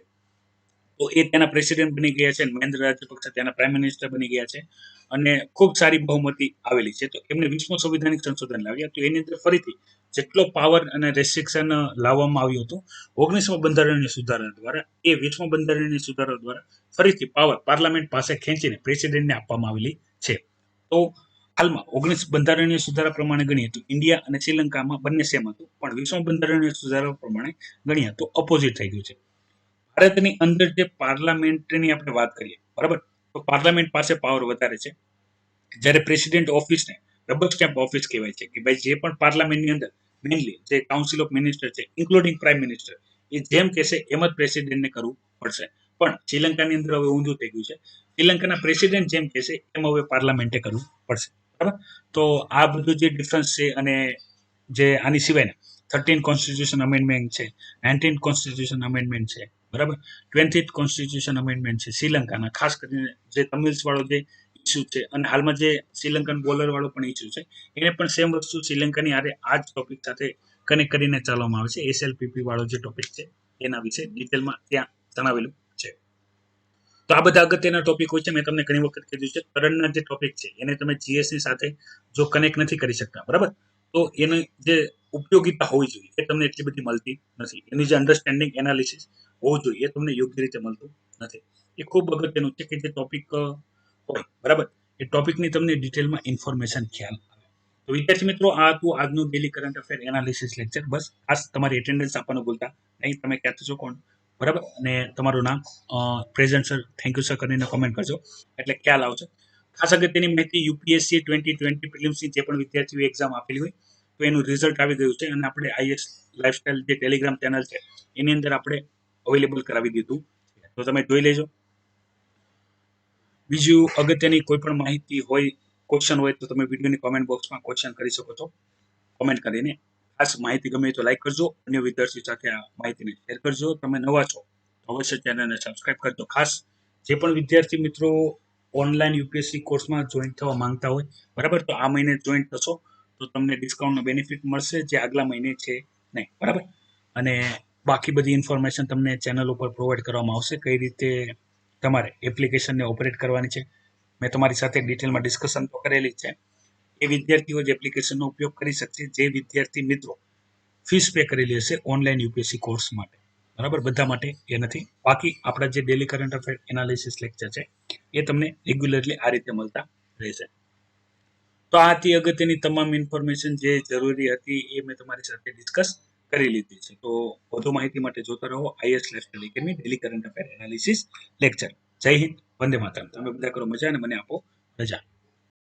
તો એ ત્યાંના પ્રેસિડેન્ટ બની ગયા છે, મહેન્દ્ર રાજપક્ષા ત્યાંના પ્રાઇમ મિનિસ્ટર બની ગયા છે, અને ખૂબ સારી બહુમતી આવેલી છે. તો એમને વિશ્વ સંવિધાનિક સંશોધન લાવ્યા, તો એની અંદર ફરીથી જેટલો પાવર અને રેસ્ટ્રિક્શન લાવવામાં આવ્યું હતું 19મા બંધારણીય સુધારા દ્વારા, એ 20મા બંધારણીય સુધારા દ્વારા ફરીથી પાવર પાર્લામેન્ટ પાસે ખેંચીને પ્રેસિડેન્ટને આપવામાં આવેલી છે. તો હાલમાં 19 બંધારણીય સુધારા પ્રમાણે ગણીએ તો ઇન્ડિયા અને શ્રીલંકામાં બંને સેમ હતું, પણ 20મા બંધારણીય સુધારા પ્રમાણે ગણીએ તો અપોઝિટ થઈ ગયું છે. ભારતની અંદર જે પાર્લામેન્ટની આપણે વાત કરીએ, બરાબર, તો પાર્લામેન્ટ પાસે પાવર વધારે છે, જ્યારે પ્રેસિડેન્ટ ઓફિસને રબર સ્ટેમ્પ ઓફિસ કહેવાય છે કે ભાઈ જે પણ પાર્લામેન્ટની અંદર મેઇનલી જે કાઉન્સિલ ઓફ મિનિસ્ટર છે, ઇન્ક્લુડિંગ પ્રાઇમ મિનિસ્ટર, એ જેમ કહેશે એમ જ પ્રેસિડેન્ટને કરવું પડશે. પણ શ્રીલંકાની અંદર હવે ઊંધું થઈ ગયું છે, શ્રીલંકાના પ્રેસિડેન્ટ જેમ કહેશે એમ હવે પાર્લામેન્ટે કરવું પડશે. બરાબર, તો આ બધું જે ડિફરન્સ છે, અને જે આની સિવાય 13 કોન્સ્ટિટ્યુશન અમેન્ડમેન્ટ છે, 19 કોન્સ્ટિટ્યુશન અમેન્ડમેન્ટ છે, બરાબર, 20th કોન્સ્ટિટ્યુશન અમેન્ડમેન્ટ છે શ્રીલંકાના, ખાસ કરીને જે તમિલ્સ વાળો જે ઇસ્યુ છે, અને હાલમાં જે શ્રીલંકન બોલર વાળો પણ ઇસ્યુ છે, એને પણ સેમ વસ્તુ શ્રીલંકાની આરે આ જ ટોપિક સાથે કનેક્ટ કરીને ચાલવામાં આવે છે. એસએલપીપી વાળો જે ટોપિક છે એના વિશે ડિટેલમાં ત્યાં જણાવેલું છે. તો આ બધા અગત્યના ટોપિક હોય છે. મેં તમને ઘણી વખત કીધું છે, કરંટના જે ટોપિક છે એને તમે જીએસની સાથે જો કનેક્ટ નથી કરી શકતા, બરાબર, તો એની જે ઉપયોગિતા હોવી જોઈએ એ તમને એટલી બધી મળતી નથી. એની જે અન્ડરસ્ટેન્ડિંગ એનાલિસિસ હોવું જોઈએ એ તમને યોગ્ય રીતે મળતું નથી. એ ખૂબ અગત્યનું છે કે જે ટોપિક હોય, બરાબર, એ ટોપિકની તમને ડિટેલમાં ઇન્ફોર્મેશન ખ્યાલ આવે. તો વિદ્યાર્થી મિત્રો, આ હતું આજનું daily current affair analysis lecture. બસ ખાસ તમારી એટેન્ડન્સ આપવાનું ભૂલતા નહીં. તમે ક્યાંથી છો, કોણ, બરાબર, અને તમારું નામ, present sir, thank you sir કરીને કોમેન્ટ કરજો એટલે ખ્યાલ આવશે. ખાસ અગત્યની માહિતી, યુપીએસસી 2020 પ્રિલિમ્સની જે પણ વિદ્યાર્થીઓ એક્ઝામ આપેલી હોય તો એનું રિઝલ્ટ આવી ગયું છે, અને આપણે આઈએસ લાઈફસ્ટાઈલ જે ટેલિગ્રામ ચેનલ છે એની અંદર આપણે અવેલેબલ કરાવી દીધું, તો તમે જોઈ લેજો. બીજું અગત્યની કોઈ પણ માહિતી હોય, ક્વેશ્ચન હોય તો તમે વિડીયોની કોમેન્ટ બોક્સમાં ક્વેશ્ચન કરી શકો છો કોમેન્ટ કરીને. ખાસ માહિતી ગમે તો લાઈક કરજો, અન્ય વિદ્યાર્થીઓ સાથે આ માહિતીને શેર કરજો. તમે નવા છો તો અવશ્ય ચેનલને સબસ્ક્રાઇબ કરજો. ખાસ જે પણ વિદ્યાર્થી મિત્રો ઓનલાઈન યુપીએસસી કોર્સમાં જોઈન થવા માંગતા હોય, બરાબર, તો આ મહિને જોઈન થશો તો તમને ડિસ્કાઉન્ટનો બેનિફિટ મળશે, જે આગલા મહિને છે નહીં, બરાબર. અને બાકી બધી ઇન્ફોર્મેશન તમને ચેનલ ઉપર પ્રોવાઈડ કરવામાં આવશે, કઈ રીતે તમારે એપ્લિકેશનને ઓપરેટ કરવાની છે મેં તમારી સાથે ડિટેલમાં ડિસ્કશન તો કરેલી જ છે. એ વિદ્યાર્થીઓ જ એપ્લિકેશનનો ઉપયોગ કરી શકશે જે વિદ્યાર્થી મિત્રો ફીસ પે કરેલી હશે ઓનલાઈન યુપીએસસી કોર્સ માટે. બરાબર, બધા માટે એ નથી. બાકી આપણા જે daily current affair analysis lecture છે એ તમને રેગ્યુલરલી આ રીતે મળતા રહેશે. તો આ હતી અગત્યની તમામ ઇન્ફોર્મેશન જે જરૂરી હતી એ મેં તમારી સાથે ડિસ્કસ કરી લીધી છે. તો વધુ માહિતી માટે જોતા રહો IS lifestyle academy daily current affair analysis lecture. Jai Hind, Vande Mataram. તમે બધા કરો મજા અને મને આપો રજા.